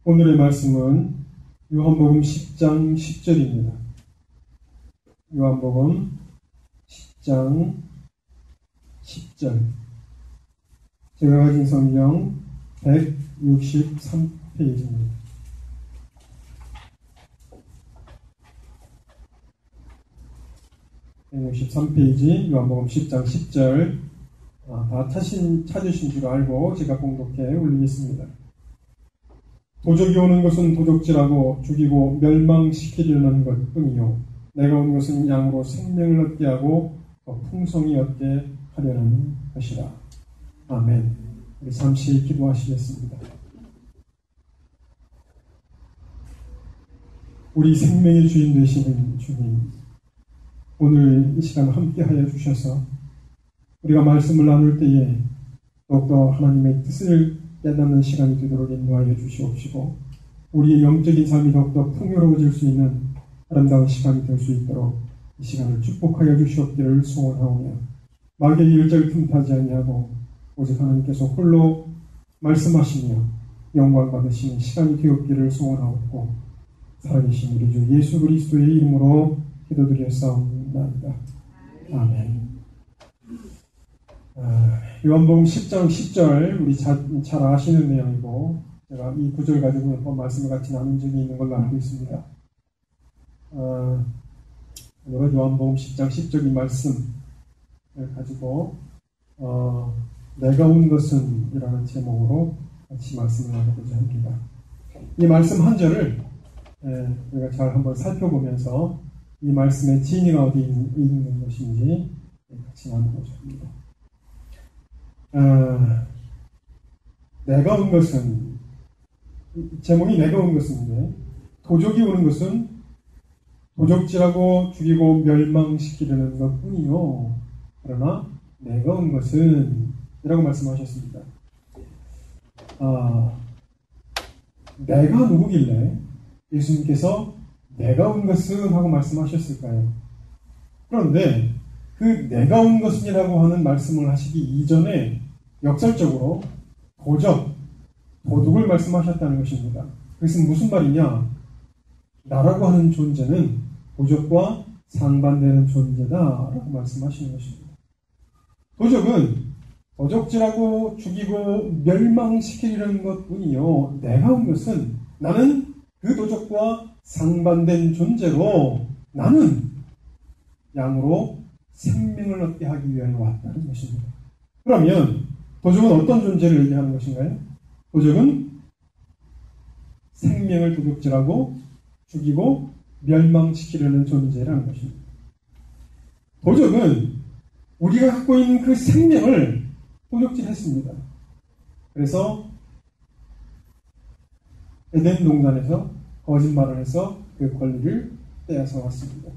오늘의 말씀은 요한복음 10장 10절입니다. 요한복음 10장 10절. 제가 가진 성경 163페이지입니다. 163페이지 요한복음 10장 10절. 다 찾으신 줄 알고 제가 봉독해 올리겠습니다. 도적이 오는 것은 도적질하고 죽이고 멸망시키려는 것뿐이요 내가 온 것은 양으로 생명을 얻게 하고 더 풍성히 얻게 하려는 것이라. 아멘. 우리 잠시 기도하시겠습니다. 우리 생명의 주인 되시는 주님, 오늘 이 시간 함께하여 주셔서 우리가 말씀을 나눌 때에 더욱더 하나님의 뜻을 깨닫는 시간이 되도록 인도하여 주시옵시고, 우리의 영적인 삶이 더욱더 풍요로워질 수 있는 아름다운 시간이 될 수 있도록 이 시간을 축복하여 주시옵기를 소원하오며, 마귀의 일절 틈타지 아니하고 오직 하나님께서 홀로 말씀하시며 영광 받으시는 시간이 되었기를 소원하옵고, 살아계신 우리 주 예수 그리스도의 이름으로 기도드렸사옵나이다. 아멘. 요한복음 10장 10절, 우리 잘 아시는 내용이고 제가 이 구절 가지고 몇 번 말씀을 같이 나눈 적이 있는 걸로 알고 있습니다. 오늘은 요한복음 10장 10절 이 말씀을 가지고 내가 온 것은 이라는 제목으로 같이 말씀을 나누고자 합니다. 이 말씀 한 절을 우리가 잘 한번 살펴보면서 이 말씀의 진위가 어디 있는 것인지 같이 나누고자 합니다. 내가 온 것은, 제목이 내가 온 것인데, 도적이 오는 것은 도적질하고 죽이고 멸망시키려는 것 뿐이요 그러나 내가 온 것은 이라고 말씀하셨습니다. 내가 누구길래 예수님께서 내가 온 것은 하고 말씀하셨을까요? 그런데 그 내가 온 것이라고 하는 말씀을 하시기 이전에 역설적으로 도둑을 말씀하셨다는 것입니다. 그것은 무슨 말이냐? 나라고 하는 존재는 도적과 상반되는 존재다라고 말씀하시는 것입니다. 도적은 도적질하고 죽이고 멸망시키려는 것뿐이요 내가 온 것은 나는 그 도적과 상반된 존재로 나는 양으로 생명을 얻게 하기 위하여 왔다는 것입니다. 그러면 도적은 어떤 존재를 얘기하는 것인가요? 도적은 생명을 도둑질하고 죽이고 멸망시키려는 존재라는 것입니다. 도적은 우리가 갖고 있는 그 생명을 도둑질했습니다. 그래서 에덴 동산에서 거짓말을 해서 그 권리를 빼앗아 왔습니다.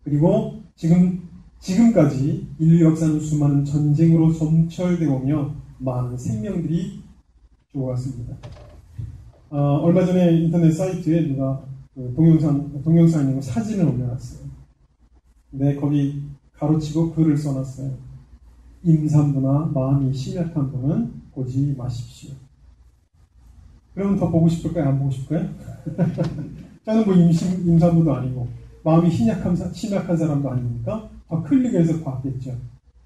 그리고 지금까지 인류 역사는 수많은 전쟁으로 점철되어 오며 많은 생명들이 죽어갔습니다. 얼마 전에 인터넷 사이트에 누가 동영상이고 사진을 올려놨어요. 근데 거기 가로치고 글을 써놨어요. 임산부나 마음이 심약한 분은 보지 마십시오. 그러면 더 보고 싶을까요? 안 보고 싶을까요? 저는 뭐 임산부도 아니고 마음이 심약한 사람도 아니니까 더 클릭해서 봤겠죠.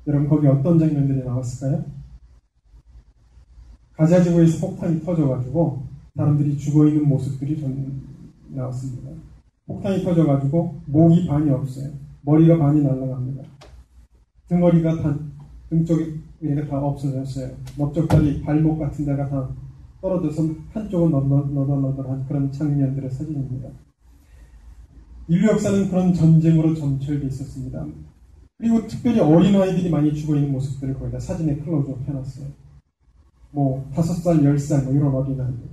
여러분 거기 어떤 장면들이 나왔을까요? 가자지구에서 폭탄이 터져가지고 사람들이 죽어있는 모습들이 나왔습니다. 폭탄이 터져가지고 목이 반이 없어요. 머리가 반이 날아갑니다. 등어리가 등 쪽에 다 없어졌어요. 넓적다리 발목 같은 데가 다 떨어져서 한쪽은 너덜너덜한 그런 장면들의 사진입니다. 인류 역사는 그런 전쟁으로 점철되어 있었습니다. 그리고 특별히 어린아이들이 많이 죽어있는 모습들을 거기다 사진에 클로즈업 해놨어요. 5살, 10살 이런 어린아이들.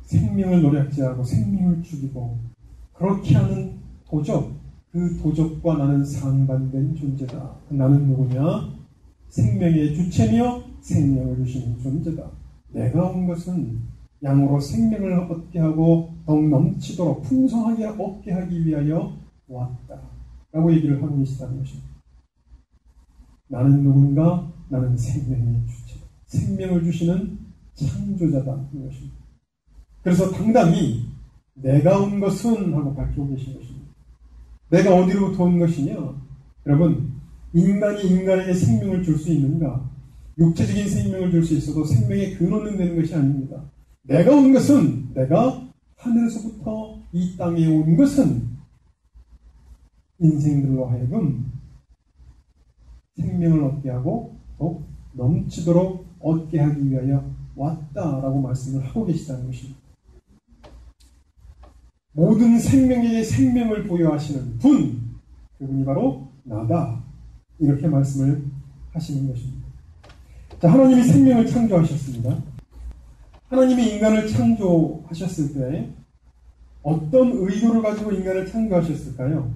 생명을 노략질하고 생명을 죽이고 그렇게 하는 도적, 그 도적과 나는 상반된 존재다. 나는 누구냐? 생명의 주체며 생명을 주시는 존재다. 내가 온 것은 양으로 생명을 얻게 하고 더욱 넘치도록 풍성하게 얻게 하기 위하여 왔다 라고 얘기를 하고 계시다는 것입니다. 나는 누군가? 나는 생명의 주체, 생명을 주시는 창조자다 하는 것입니다. 그래서 당당히 내가 온 것은 하고 밝히고 계신 것입니다. 내가 어디로부터 온 것이냐? 여러분, 인간이 인간에게 생명을 줄 수 있는가? 육체적인 생명을 줄 수 있어도 생명의 근원은 되는 것이 아닙니다. 내가 온 것은, 내가 하늘에서부터 이 땅에 온 것은 인생들로 하여금 생명을 얻게 하고 또 넘치도록 얻게 하기 위하여 왔다라고 말씀을 하고 계시다는 것입니다. 모든 생명에게 생명을 부여하시는 분, 그분이 바로 나다. 이렇게 말씀을 하시는 것입니다. 자, 하나님이 생명을 창조하셨습니다. 하나님이 인간을 창조하셨을 때 어떤 의도를 가지고 인간을 창조하셨을까요?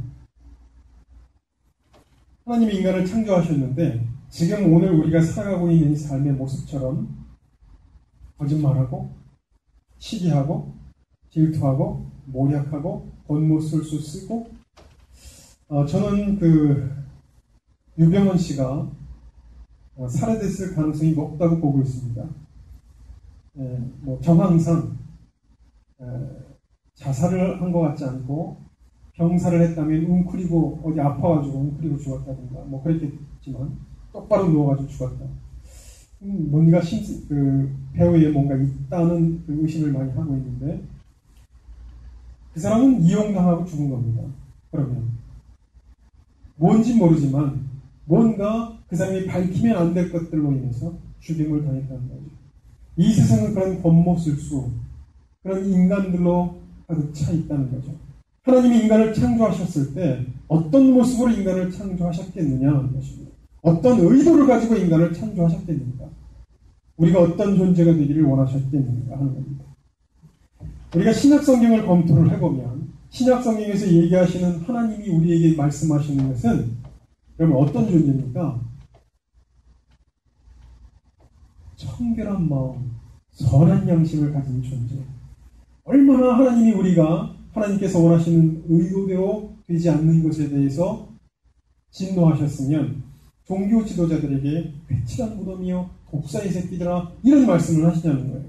하나님이 인간을 창조하셨는데 지금 오늘 우리가 살아가고 있는 이 삶의 모습처럼 거짓말하고 시기하고 질투하고 모략하고 겉모술수 쓰고 저는 유병헌 씨가 살해됐을 가능성이 높다고 보고 있습니다. 정황상 자살을 한 것 같지 않고 병사를 했다면 웅크리고 어디 아파가지고 웅크리고 죽었다든가 그랬겠지만 똑바로 누워가지고 죽었다. 뭔가 배우에 뭔가 있다는 의심을 많이 하고 있는데 그 사람은 이용당하고 죽은 겁니다. 그러면 뭔지 모르지만 뭔가 그 사람이 밝히면 안 될 것들로 인해서 죽임을 당했다는 거죠. 이 세상은 그런 겉모술수, 그런 인간들로 가득 차 있다는 거죠. 하나님이 인간을 창조하셨을 때 어떤 모습으로 인간을 창조하셨겠느냐 하는 것입니다. 어떤 의도를 가지고 인간을 창조하셨겠는가? 우리가 어떤 존재가 되기를 원하셨겠는가 하는 겁니다. 우리가 신약성경을 검토를 해보면 신약성경에서 얘기하시는 하나님이 우리에게 말씀하시는 것은 여러분 어떤 존재입니까? 청결한 마음, 선한 양심을 가진 존재. 얼마나 하나님께서 원하시는 의도대로 되지 않는 것에 대해서 진노하셨으면 종교 지도자들에게 회칠한 무덤이요 독사의 새끼들아 이런 말씀을 하시냐는 거예요.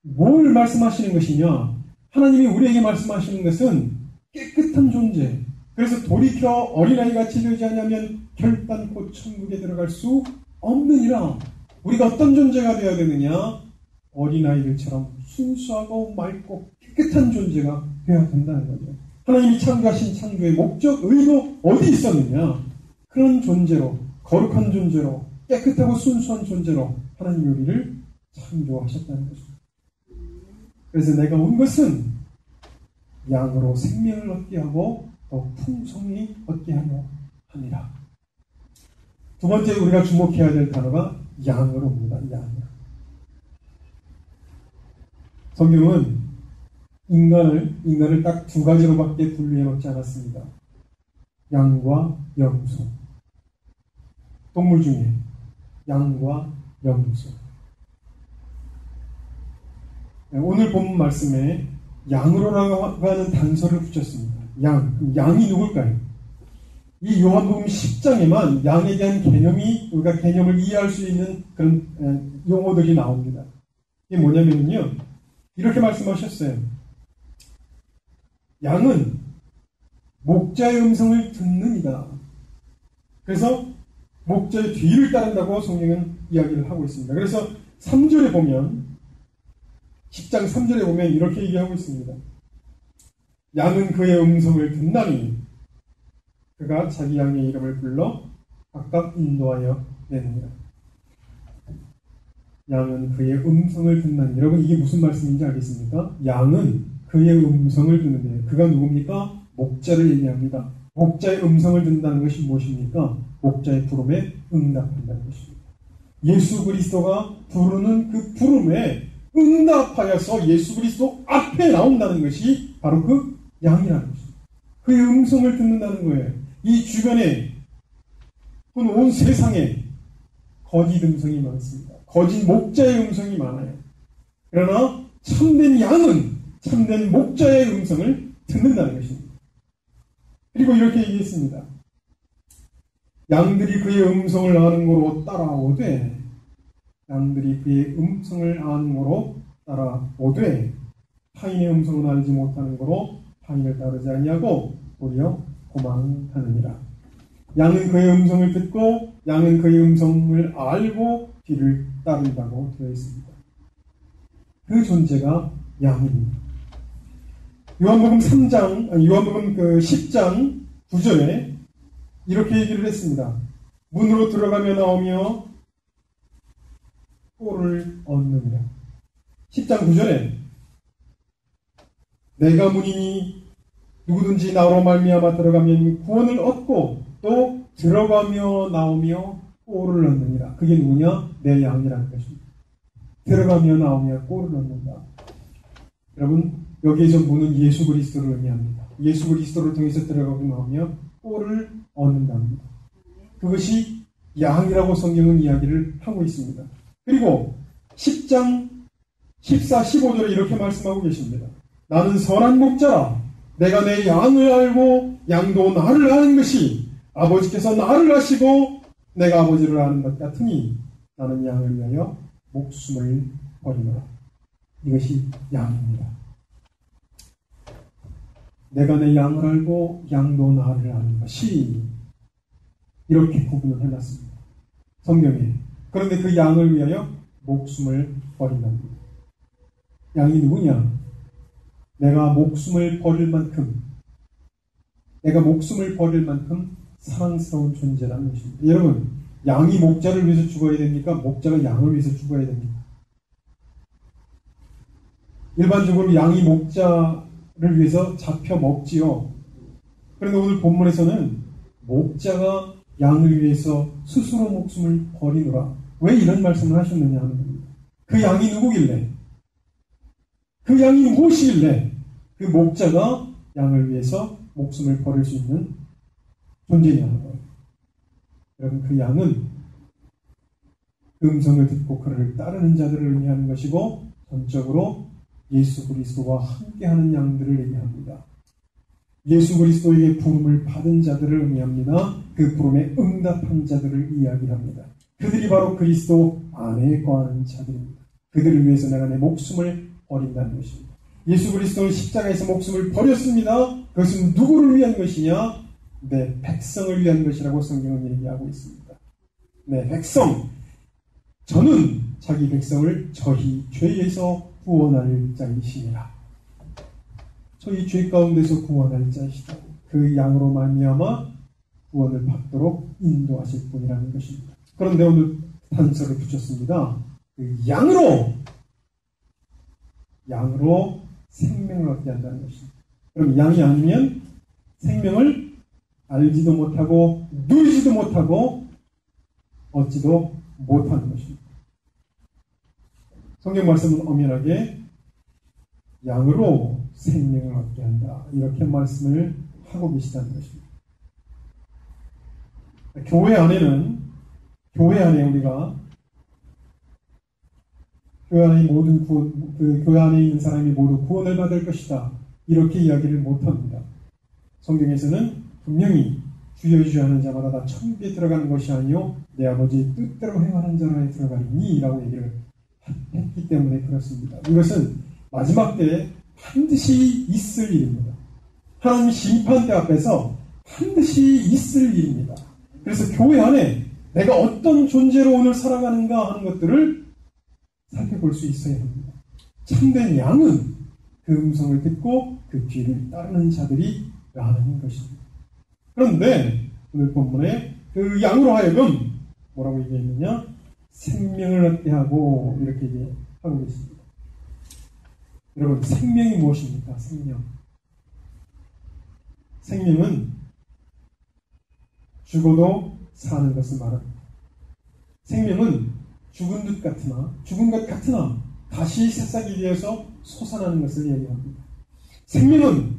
뭘 말씀하시는 것이냐? 하나님이 우리에게 말씀하시는 것은 깨끗한 존재. 그래서 돌이켜 어린아이같이 되지 않으면 결단코 천국에 들어갈 수 없느니라. 우리가 어떤 존재가 되어야 되느냐? 어린아이들처럼 순수하고 맑고 깨끗한 존재가 되어야 된다는 거죠. 하나님이 창조하신 창조의 목적, 의도 어디 있었느냐? 그런 존재로, 거룩한 존재로, 깨끗하고 순수한 존재로 하나님이 우리를 창조하셨다는 것입니다. 그래서 내가 온 것은 양으로 생명을 얻게 하고 더 풍성히 얻게 하려 합니다. 두 번째 우리가 주목해야 될 단어가 양으로 옵니다. 양으로. 성경은 인간을 딱 두 가지로밖에 분류해 놓지 않았습니다. 양과 염소. 동물 중에 양과 염소. 오늘 본 말씀에 양으로라고 하는 단서를 붙였습니다. 양이 누굴까요? 이 요한복음 10장에만 양에 대한 우리가 개념을 이해할 수 있는 그런 용어들이 나옵니다. 이게 뭐냐면요. 이렇게 말씀하셨어요. 양은 목자의 음성을 듣는 이다. 그래서 목자의 뒤를 따른다고 성경은 이야기를 하고 있습니다. 그래서 3절에 보면 10장 3절에 보면 이렇게 얘기하고 있습니다. 양은 그의 음성을 듣나니 그가 자기 양의 이름을 불러 각각 인도하여 내느니라. 양은 그의 음성을 듣나니. 여러분 이게 무슨 말씀인지 알겠습니까? 양은 그의 음성을 듣는데요. 그가 누굽니까? 목자를 얘기합니다. 목자의 음성을 듣는다는 것이 무엇입니까? 목자의 부름에 응답한다는 것입니다. 예수 그리스도가 부르는 그 부름에 응답하여서 예수 그리스도 앞에 나온다는 것이 바로 그 양이라는 것입니다. 그의 음성을 듣는다는 거예요. 이 주변에 온 세상에 거짓 음성이 많습니다. 거짓 목자의 음성이 많아요. 그러나 참된 양은 참된 목자의 음성을 듣는다는 것입니다. 그리고 이렇게 얘기했습니다. 양들이 그의 음성을 아는 거로 따라오되 양들이 그의 음성을 아므로 따라 오되 타인의 음성은 알지 못하는 거로 타인을 따르지 아니하고 오히려 도망하느니라. 양은 그의 음성을 듣고 양은 그의 음성을 알고 뒤를 따른다고 되어 있습니다. 그 존재가 양입니다. 요한복음 10장 9절에 이렇게 얘기를 했습니다. 문으로 들어가며 나오며 꼴을 얻느니라. 10장 9절에 내가 문이니 누구든지 나로 말미암아 들어가면 구원을 얻고 또 들어가며 나오며 꼴을 얻느니라. 그게 누구냐? 내 양이라는 것입니다. 들어가며 나오며 꼴을 얻는다. 여러분, 여기에서 문은 예수 그리스도를 의미합니다. 예수 그리스도를 통해서 들어가고 나오며 꼴을 얻는답니다. 그것이 양이라고 성경은 이야기를 하고 있습니다. 그리고 10장 14, 15절에 이렇게 말씀하고 계십니다. 나는 선한 목자라. 내가 내 양을 알고 양도 나를 아는 것이 아버지께서 나를 아시고 내가 아버지를 아는 것 같으니 나는 양을 위하여 목숨을 버리노라. 이것이 양입니다. 내가 내 양을 알고 양도 나를 아는 것이 이렇게 구분을 해놨습니다. 성경에. 그런데 그 양을 위하여 목숨을 버린답니다. 양이 누구냐? 내가 목숨을 버릴 만큼 사랑스러운 존재라는 것입니다. 여러분, 양이 목자를 위해서 죽어야 됩니까? 목자가 양을 위해서 죽어야 됩니까? 일반적으로 양이 목자를 위해서 잡혀 먹지요. 그런데 오늘 본문에서는 목자가 양을 위해서 스스로 목숨을 버리노라. 왜 이런 말씀을 하셨느냐 하는 겁니다. 그 양이 누구길래? 그 양이 무엇이길래? 그 목자가 양을 위해서 목숨을 버릴 수 있는 존재냐는 거예요. 여러분, 그 양은 음성을 듣고 그를 따르는 자들을 의미하는 것이고 전적으로 예수 그리스도와 함께하는 양들을 의미합니다. 예수 그리스도에게 부름을 받은 자들을 의미합니다. 그 부름에 응답한 자들을 이야기합니다. 그들이 바로 그리스도 안에 거하는 자들입니다. 그들을 위해서 내가 내 목숨을 버린다는 것입니다. 예수 그리스도는 십자가에서 목숨을 버렸습니다. 그것은 누구를 위한 것이냐? 내 백성을 위한 것이라고 성경은 얘기하고 있습니다. 내 백성, 저는 자기 백성을 저희 죄에서 구원할 자이시니라. 저희 죄 가운데서 구원할 자이시다. 그 양으로 말미암아 구원을 받도록 인도하실 분이라는 것입니다. 그런데 오늘 단서를 붙였습니다. 그 양으로 생명을 얻게 한다는 것입니다. 그럼 양이 아니면 생명을 알지도 못하고 누리지도 못하고 얻지도 못하는 것입니다. 성경 말씀은 엄연하게 양으로 생명을 얻게 한다. 이렇게 말씀을 하고 계시다는 것입니다. 교회 안에 우리가 교회 안에 있는 사람이 모두 구원을 받을 것이다. 이렇게 이야기를 못합니다. 성경에서는 분명히 주여 주여 하는 자마다 다 천국에 들어가는 것이 아니요 내 아버지의 뜻대로 행하는 자라에 들어가리니 라고 얘기를 했기 때문에 그렇습니다. 이것은 마지막 때에 반드시 있을 일입니다. 하나님 심판대 앞에서 반드시 있을 일입니다. 그래서 교회 안에 내가 어떤 존재로 오늘 살아가는가 하는 것들을 살펴볼 수 있어야 합니다. 참된 양은 그 음성을 듣고 그 뒤를 따르는 자들이라는 것입니다. 그런데 오늘 본문에 그 양으로 하여금 뭐라고 얘기했느냐? 생명을 얻게 하고 이렇게 얘기하고 계십니다. 여러분, 생명이 무엇입니까? 생명은 죽어도 사는 것을 말합니다. 생명은 죽은 것 같으나 다시 새싹이 되어서 솟아나는 것을 얘기합니다. 생명은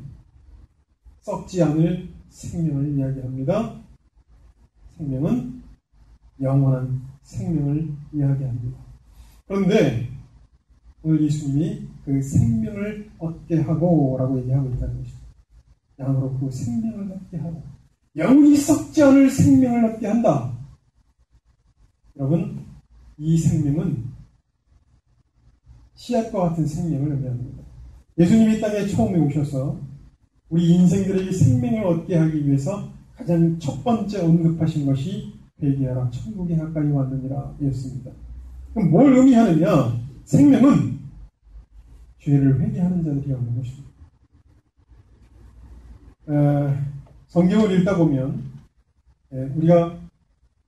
썩지 않을 생명을 이야기합니다. 생명은 영원한 생명을 이야기합니다. 그런데 오늘 예수님이 그 생명을 얻게 하고 라고 얘기하고 있다는 것입니다. 양으로 그 생명을 얻게 하고 영원히 썩지 않을 생명을 얻게 한다. 여러분, 이 생명은 씨앗과 같은 생명을 의미합니다. 예수님이 이 땅에 처음에 오셔서 우리 인생들에게 생명을 얻게 하기 위해서 가장 첫 번째 언급하신 것이 회개하라 천국이 가까이 왔느니라 였습니다. 그럼 뭘 의미하느냐? 생명은 죄를 회개하는 자들이 없는 것입니다. 성경을 읽다 보면 우리가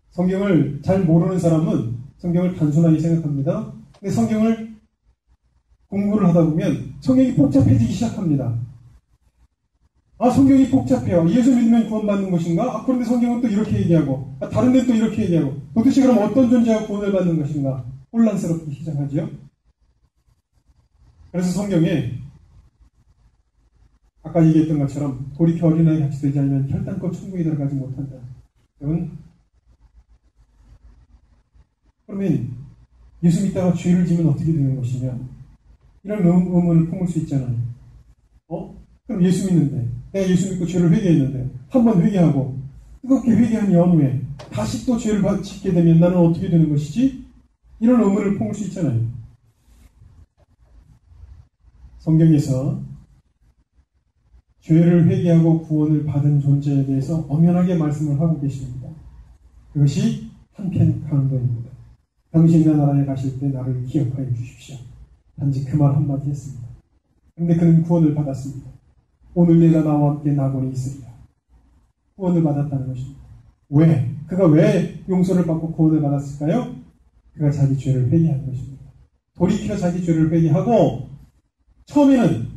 성경을 잘 모르는 사람은 성경을 단순하게 생각합니다. 근데 성경을 공부를 하다 보면 성경이 복잡해지기 시작합니다. 성경이 복잡해요. 예수 믿으면 구원받는 것인가? 그런데 성경은 또 이렇게 얘기하고, 다른 데는 또 이렇게 얘기하고, 도대체 그럼 어떤 존재가 구원을 받는 것인가? 혼란스럽게 시작하죠. 그래서 성경에 아까 얘기했던 것처럼 돌이켜 어린아이 같이 되지 않으면 결단코 천국에 들어가지 못한다. 여러분, 그러면 예수 믿다가 죄를 지면 어떻게 되는 것이냐? 이런 의문을 품을 수 있잖아요. 그럼 예수 믿는데, 내가 예수 믿고 죄를 회개했는데, 한 번 회개하고 뜨겁게 회개한 연후에 다시 또 죄를 짓게 되면 나는 어떻게 되는 것이지? 이런 의문을 품을 수 있잖아요. 성경에서 죄를 회개하고 구원을 받은 존재에 대해서 엄연하게 말씀을 하고 계십니다. 그것이 한편 강도입니다. 당신의 나라에 가실 때 나를 기억하여 주십시오. 단지 그 말 한마디 했습니다. 그런데 그는 구원을 받았습니다. 오늘 내가 나와 함께 낙원에 있으리라. 구원을 받았다는 것입니다. 왜? 그가 왜 용서를 받고 구원을 받았을까요? 그가 자기 죄를 회개한 것입니다. 돌이켜 자기 죄를 회개하고 처음에는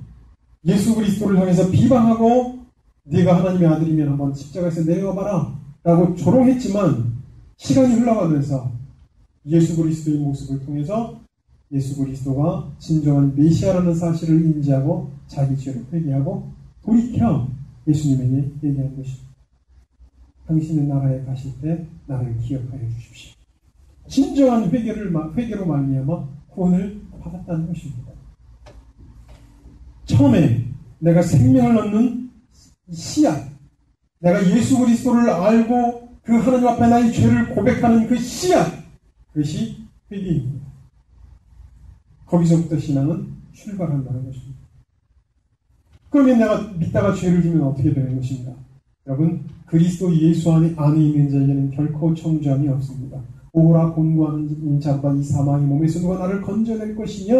예수 그리스도를 향해서 비방하고 네가 하나님의 아들이면 한번 십자가에서 내려와봐라 라고 조롱했지만 시간이 흘러가면서 예수 그리스도의 모습을 통해서 예수 그리스도가 진정한 메시아라는 사실을 인지하고 자기 죄를 회개하고 돌이켜 예수님에게 얘기한 것입니다. 당신의 나라에 가실 때 나를 기억하여 주십시오. 진정한 회개로 말미암아 구원을 받았다는 것입니다. 처음에 내가 생명을 얻는 씨앗, 내가 예수 그리스도를 알고 그 하나님 앞에 나의 죄를 고백하는 그 씨앗, 그것이 회개입니다. 거기서부터 신앙은 출발한다는 것입니다. 그러면 내가 믿다가 죄를 지면 어떻게 되는 것인가? 여러분, 그리스도 예수 안에 있는 자에게는 결코 정죄함이 없습니다. 오라 곤고하는 자바 이 사망의 몸에서 누가 나를 건져낼 것이냐?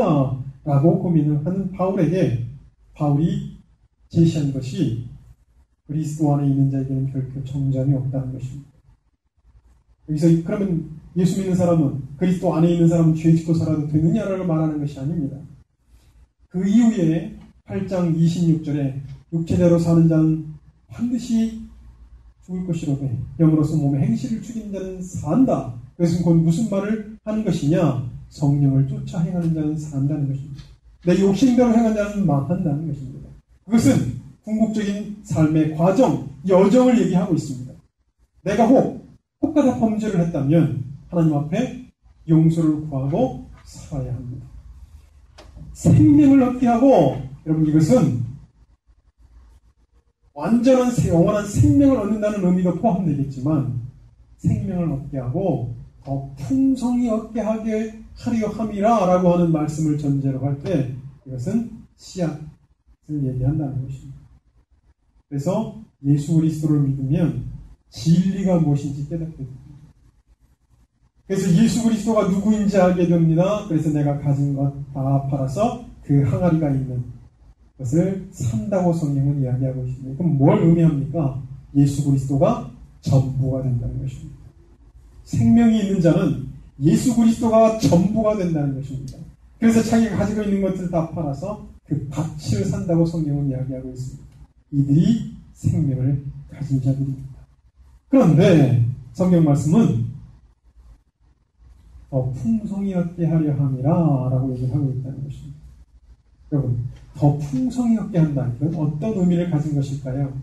라고 고민을 하는 바울이 제시한 것이 그리스도 안에 있는 자에게는 결코 정죄함이 없다는 것입니다. 여기서 그러면 예수 믿는 사람은, 그리스도 안에 있는 사람은 죄 짓고 살아도 되느냐라고 말하는 것이 아닙니다. 그 이후에 8장 26절에 육체대로 사는 자는 반드시 죽을 것이로되 영으로서 몸의 행실을 죽인 자는 산다. 그것은 곧 무슨 말을 하는 것이냐? 성령을 쫓아 행하는 자는 산다는 것입니다. 내 욕심대로 행하는 자는 망한다는 것입니다. 그것은 궁극적인 삶의 과정, 여정을 얘기하고 있습니다. 내가 혹가다 범죄를 했다면 하나님 앞에 용서를 구하고 살아야 합니다. 생명을 얻게 하고, 여러분, 이것은 완전한 영원한 생명을 얻는다는 의미도 포함되겠지만 생명을 얻게 하고 더 풍성히 얻게 하려 함이라 라고 하는 말씀을 전제로 할 때 이것은 씨앗을 얘기한다는 것입니다. 그래서 예수 그리스도를 믿으면 진리가 무엇인지 깨닫게 됩니다. 그래서 예수 그리스도가 누구인지 알게 됩니다. 그래서 내가 가진 것 다 팔아서 그 항아리가 있는 것을 산다고 성경은 이야기하고 있습니다. 그럼 뭘 의미합니까? 예수 그리스도가 전부가 된다는 것입니다. 생명이 있는 자는 예수 그리스도가 전부가 된다는 것입니다. 그래서 자기가 가지고 있는 것을 다 팔아서 그 가치를 산다고 성경은 이야기하고 있습니다. 이들이 생명을 가진 자들입니다. 그런데 성경 말씀은 더 풍성히 얻게 하려 함이라 라고 얘기를 하고 있다는 것입니다. 여러분, 더 풍성히 얻게 한다. 이건 어떤 의미를 가진 것일까요?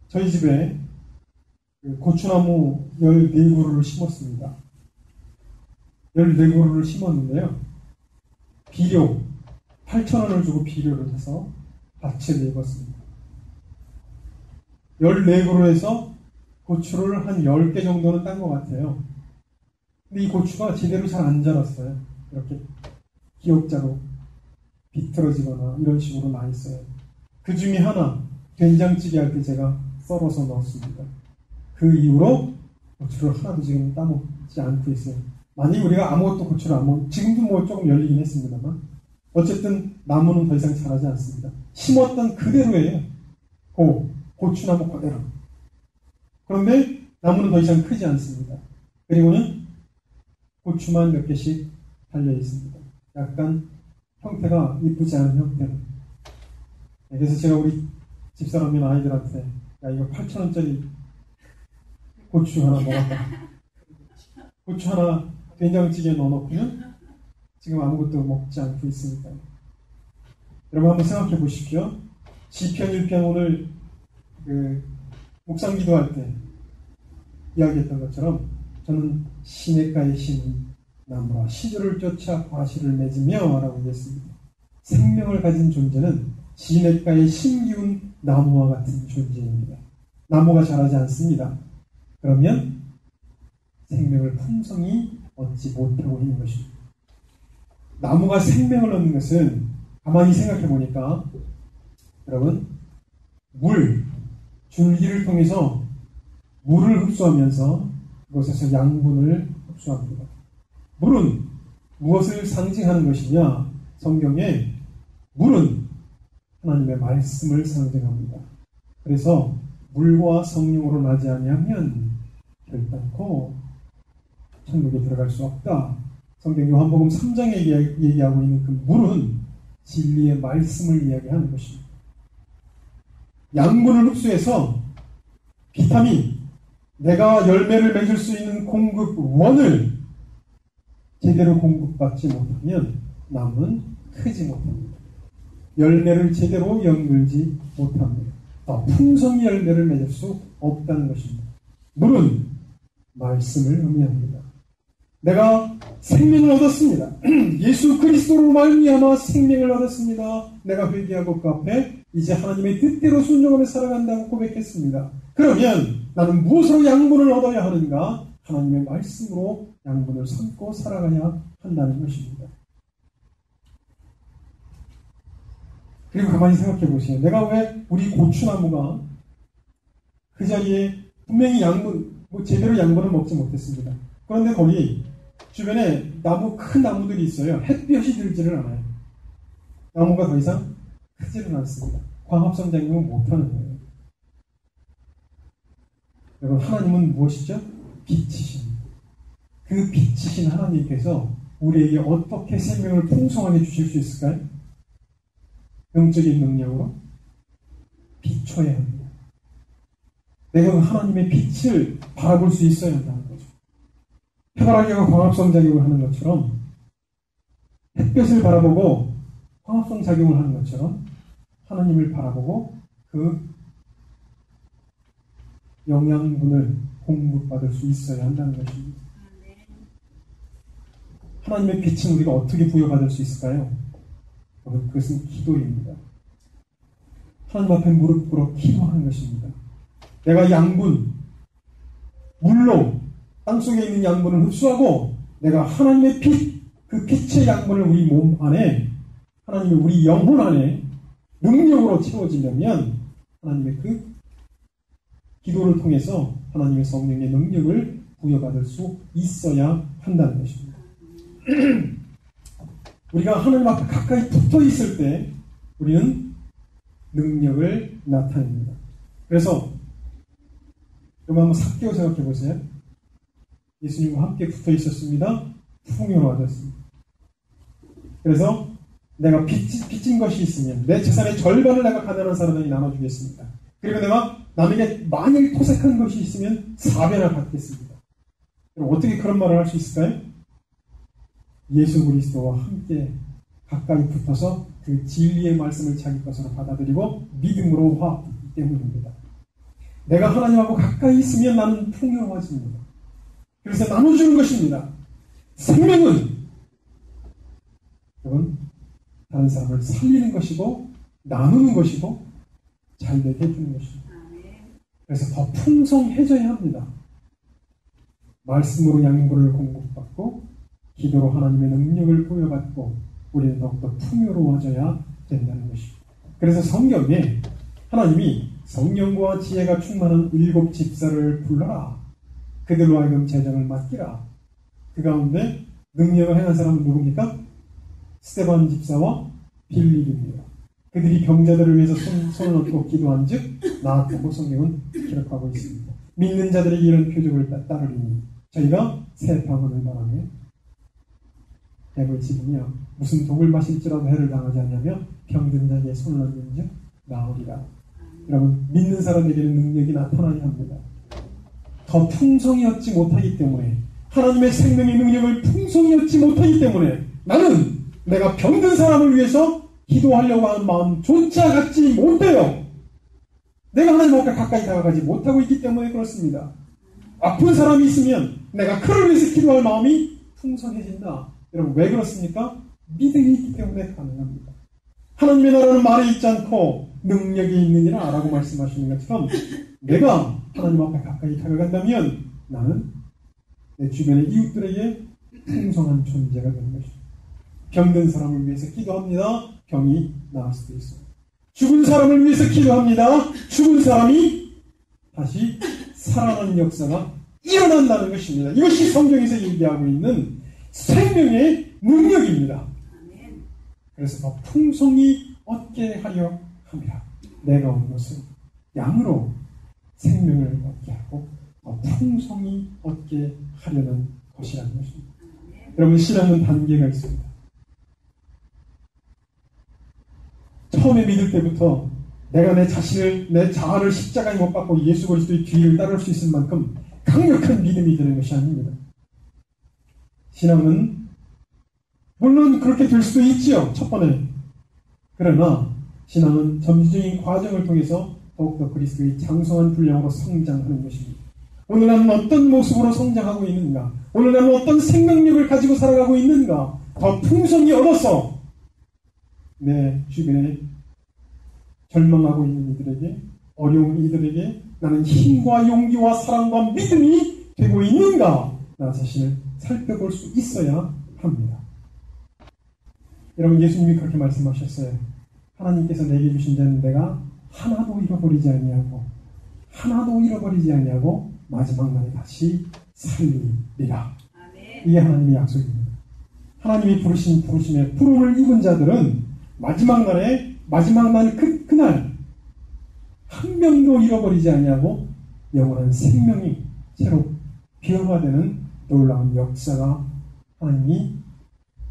저희 집에 고추나무 14그루를 심었습니다. 14그루를 심었는데요. 비료, 8,000원을 주고 비료를 사서 밭을 내봤습니다. 14그루에서 고추를 한 10개 정도는 딴 것 같아요. 근데 이 고추가 제대로 잘 안 자랐어요. 이렇게 기역자로 비틀어지거나 이런 식으로 나 있어요. 그 중에 하나, 된장찌개 할 때 제가 썰어서 넣었습니다. 그 이후로 고추를 하나도 지금 따먹지 않고 있어요. 만약 우리가 아무것도 고추를 안 먹으면, 지금도 뭐 조금 열리긴 했습니다만, 어쨌든 나무는 더 이상 자라지 않습니다. 심었던 그대로예요. 고추나무 그대로. 그런데 나무는 더 이상 크지 않습니다. 그리고는 고추만 몇 개씩 달려 있습니다. 약간 형태가 이쁘지 않은 형태로. 그래서 제가 우리 집사람이나 아이들한테, 야, 이거 8,000원짜리 고추 하나 먹었다. 고추 하나 된장찌개에 넣어놓고는 지금 아무것도 먹지 않고 있으니까요. 여러분 한번 생각해 보십시오. 시편 1편 오늘 묵상 기도할 때 이야기했던 것처럼 저는 시냇가에 심은 나무라 시들을 쫓아 과실을 맺으며 라고 얘기했습니다. 생명을 가진 존재는 시냇가에 심기운 나무와 같은 존재입니다. 나무가 자라지 않습니다. 그러면 생명을 풍성히 얻지 못하고 있는 것입니다. 나무가 생명을 얻는 것은 가만히 생각해 보니까 여러분 줄기를 통해서 물을 흡수하면서 그곳에서 양분을 흡수합니다. 물은 무엇을 상징하는 것이냐? 성경에 물은 하나님의 말씀을 상징합니다. 그래서 물과 성령으로 나지 아니하면 결단코 천국에 들어갈 수 없다. 성경 요한복음 3장에 얘기하고 있는 그 물은 진리의 말씀을 이야기하는 것입니다. 양분을 흡수해서 비타민, 내가 열매를 맺을 수 있는 공급원을 제대로 공급받지 못하면 나무는 크지 못합니다. 열매를 제대로 연결지 못합니다. 더 풍성히 열매를 맺을 수 없다는 것입니다. 물은 말씀을 의미합니다. 내가 생명을 얻었습니다. 예수 그리스도로 말미암아 생명을 얻었습니다. 내가 회개하고 그 앞에 이제 하나님의 뜻대로 순종하며 살아간다고 고백했습니다. 그러면 나는 무엇으로 양분을 얻어야 하는가? 하나님의 말씀으로 양분을 삼고 살아가야 한다는 것입니다. 그리고 가만히 생각해 보세요. 내가 왜 우리 고추나무가 그 자리에 분명히 제대로 양분을 먹지 못했습니다. 그런데 거기 주변에 큰 나무들이 있어요. 햇볕이 들지를 않아요. 나무가 더 이상 크지는 않습니다. 광합성 작용을 못하는 거예요. 여러분, 하나님은 무엇이죠? 빛이신. 그 빛이신 하나님께서 우리에게 어떻게 생명을 풍성하게 주실 수 있을까요? 영적인 능력으로 비춰야 합니다. 내가 하나님의 빛을 바라볼 수 있어야 한다는 거죠. 해바라기가 광합성 작용을 하는 것처럼 햇볕을 바라보고 광합성 작용을 하는 것처럼 하나님을 바라보고 그 영양분을 공급받을 수 있어야 한다는 것입니다. 하나님의 빛은 우리가 어떻게 부여받을 수 있을까요? 그것은 기도입니다. 하나님 앞에 무릎 꿇어 기도하는 것입니다. 내가 양분, 물로 땅속에 있는 양분을 흡수하고 내가 하나님의 빛, 그 빛의 양분을 우리 몸 안에, 하나님의 우리 영혼 안에 능력으로 채워지려면 하나님의 그 기도를 통해서 하나님의 성령의 능력을 부여받을 수 있어야 한다는 것입니다. 우리가 하나님 앞에 가까이 붙어 있을 때 우리는 능력을 나타냅니다. 그래서 여러분 한번 삭개오 생각해 보세요. 예수님과 함께 붙어 있었습니다. 풍요로워졌습니다. 그래서 내가 빚진 것이 있으면 내 재산의 절반을 내가 가난한 사람에게 나눠주겠습니다. 그리고 내가 남에게 만일 토색한 것이 있으면 4배나 받겠습니다. 그럼 어떻게 그런 말을 할 수 있을까요? 예수 그리스도와 함께 가까이 붙어서 그 진리의 말씀을 자기 것으로 받아들이고 믿음으로 화합하기 때문입니다. 내가 하나님하고 가까이 있으면 나는 풍요로워집니다. 그래서 나눠주는 것입니다. 생명은 여러분 다른 사람을 살리는 것이고 나누는 것이고 잘되게 해주는 것입니다. 그래서 더 풍성해져야 합니다. 말씀으로 양분을 공급받고 기도로 하나님의 능력을 부여받고 우리는 더욱더 풍요로워져야 된다는 것입니다. 그래서 성경에 하나님이 성령과 지혜가 충만한 7 집사를 불러라. 그들로 하여금 재정을 맡기라. 그 가운데 능력을 행한 사람은 누굽니까? 스데반 집사와 빌립입니다. 그들이 병자들을 위해서 손을 얹고 기도한 즉 나았다고 성경은 기록하고 있습니다. 믿는 자들에게 이런 표적을 따르리니 저희가 새 방언을 말하며 뱀을 집으며 무슨 독을 마실지라도 해를 당하지 않냐며 병든 자에게 손을 얹은 즉 나으리라. 여러분, 믿는 사람에게는 능력이 나타나야 합니다. 더 풍성히 얻지 못하기 때문에, 하나님의 생명의 능력을 풍성히 얻지 못하기 때문에 나는 내가 병든 사람을 위해서 기도하려고 하는 마음조차 갖지 못해요. 내가 하나님 앞에 가까이 다가가지 못하고 있기 때문에 그렇습니다. 아픈 사람이 있으면 내가 그를 위해서 기도할 마음이 풍성해진다. 여러분, 왜 그렇습니까? 믿음이 있기 때문에 가능합니다. 하나님의 나라는 말에 있지 않고 능력이 있느니라 라고 말씀하시는 것처럼 내가 하나님 앞에 가까이 다가간다면 나는 내 주변의 이웃들에게 풍성한 존재가 되는 것입니다. 병든 사람을 위해서 기도합니다. 병이 나을 수도 있습니다. 죽은 사람을 위해서 기도합니다. 죽은 사람이 다시 살아나는 역사가 일어난다는 것입니다. 이것이 성경에서 얘기하고 있는 생명의 능력입니다. 그래서 더 풍성히 얻게 하려 합니다. 내가 온 것은 양으로 생명을 얻게 하고 더 풍성히 얻게 하려는 것이라는 것입니다. 여러분, 신앙은 단계가 있습니다. 처음에 믿을 때부터 내가 내 자신을, 내 자아를 십자가에 못 박고 예수 그리스도의 뒤를 따를 수 있을 만큼 강력한 믿음이 되는 것이 아닙니다. 신앙은 물론 그렇게 될 수도 있지요, 첫 번에. 그러나 신앙은 점진적인 과정을 통해서 더욱더 그리스도의 장성한 분량으로 성장하는 것입니다. 오늘 나는 어떤 모습으로 성장하고 있는가? 오늘 나는 어떤 생명력을 가지고 살아가고 있는가? 더 풍성히 얻어서 내 주변에 절망하고 있는 이들에게, 어려운 이들에게 나는 힘과 용기와 사랑과 믿음이 되고 있는가? 나 자신을 살펴볼 수 있어야 합니다. 여러분, 예수님이 그렇게 말씀하셨어요. 하나님께서 내게 주신 자는 내가 하나도 잃어버리지 아니하고 마지막 날에 다시 살리리라. 이게 하나님의 약속입니다. 하나님이 부르심에 부름을 입은 자들은 마지막 날 그날 한 명도 잃어버리지 아니하고 영원한 생명이 새로 변화되는 놀라운 역사가 하나님이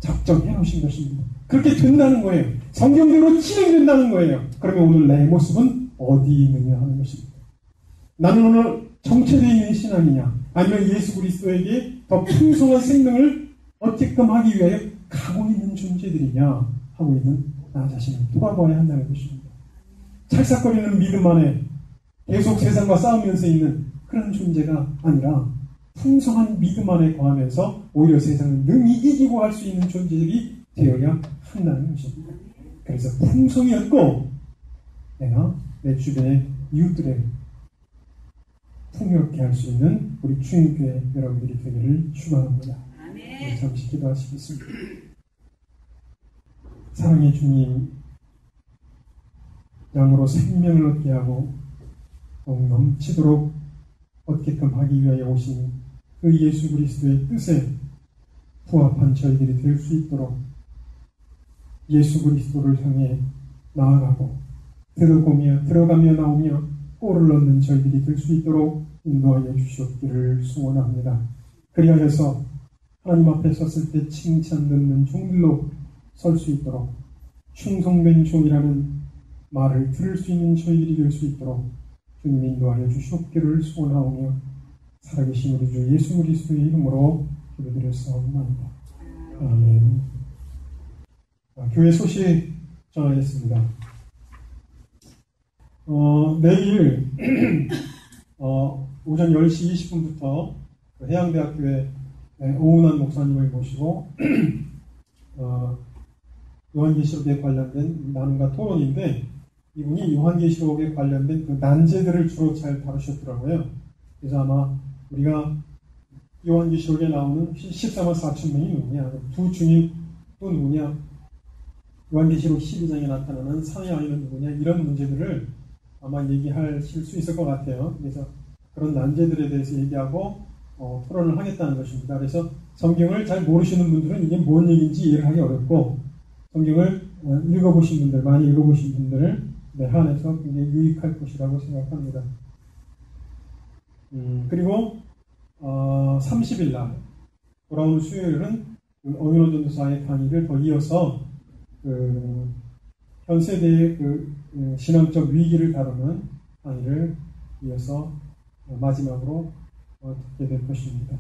작정해 놓으신 것입니다. 그렇게 된다는 거예요. 성경대로 진행된다는 거예요. 그러면 오늘 내 모습은 어디 있느냐 하는 것입니다. 나는 오늘 정체되어 있는 신앙이냐, 아니면 예수 그리스도에게 더 풍성한 생명을 얻게끔 하기 위하여 가고 있는 존재들이냐 하고 있는 나 자신을 돌아봐야 한다는 것입니다. 찰싹거리는 믿음 안에 계속 세상과 싸우면서 있는 그런 존재가 아니라 풍성한 믿음 안에 거하면서 오히려 세상을 능히 이기고 할 수 있는 존재들이 되어야 한다는 것입니다. 그래서 풍성히 얻고 내가 내 주변의 이웃들에게 풍요롭게 할 수 있는 우리 주님교회 여러분들이 되기를 축원합니다. 네, 잠시 기도하시겠습니다. 사랑의 주님, 양으로 생명을 얻게 하고 더욱 넘치도록 얻게끔 하기 위하여 오신 그 예수 그리스도의 뜻에 부합한 저희들이 될 수 있도록 예수 그리스도를 향해 나아가고 들어가며 나오며 꼴을 얻는 저희들이 될 수 있도록 인도하여 주시옵기를 소원합니다. 그리하여서 하나님 앞에 섰을 때 칭찬 듣는 종들로 설 수 있도록 충성된 종이라는 말을 들을 수 있는 저희들이 될 수 있도록 주님 인도하여 주시옵기를 소원하오며 살아계신 우리 주 예수 그리스도의 이름으로 기도드렸사옵나이다. 아멘. 교회 소식 전하겠습니다. 내일 오전 10시 20분부터 해양대학교에 오은환 목사님을 모시고 요한계시록에 관련된 나눔과 토론인데 이분이 요한계시록에 관련된 그 난제들을 주로 잘 다루셨더라고요. 그래서 아마 우리가 요한계시록에 나오는 14만 4천 명이 누구냐, 두 중이 또 누구냐, 요한계시록 12장에 나타나는 상의 왕이는 누구냐, 이런 문제들을 아마 얘기하실 수 있을 것 같아요. 그래서 그런 난제들에 대해서 얘기하고 토론을 하겠다는 것입니다. 그래서 성경을 잘 모르시는 분들은 이게 뭔 얘기인지 이해를 하기 어렵고, 성경을 읽어보신 분들, 많이 읽어보신 분들을 한해서 굉장히 유익할 것이라고 생각합니다. 그리고 30일 날 돌아오는 수요일은 그 어윤호 전도사의 강의를 더 이어서 그 현 세대의 그 신앙적 위기를 다루는 강의를 이어서 마지막으로 듣게 될 것입니다.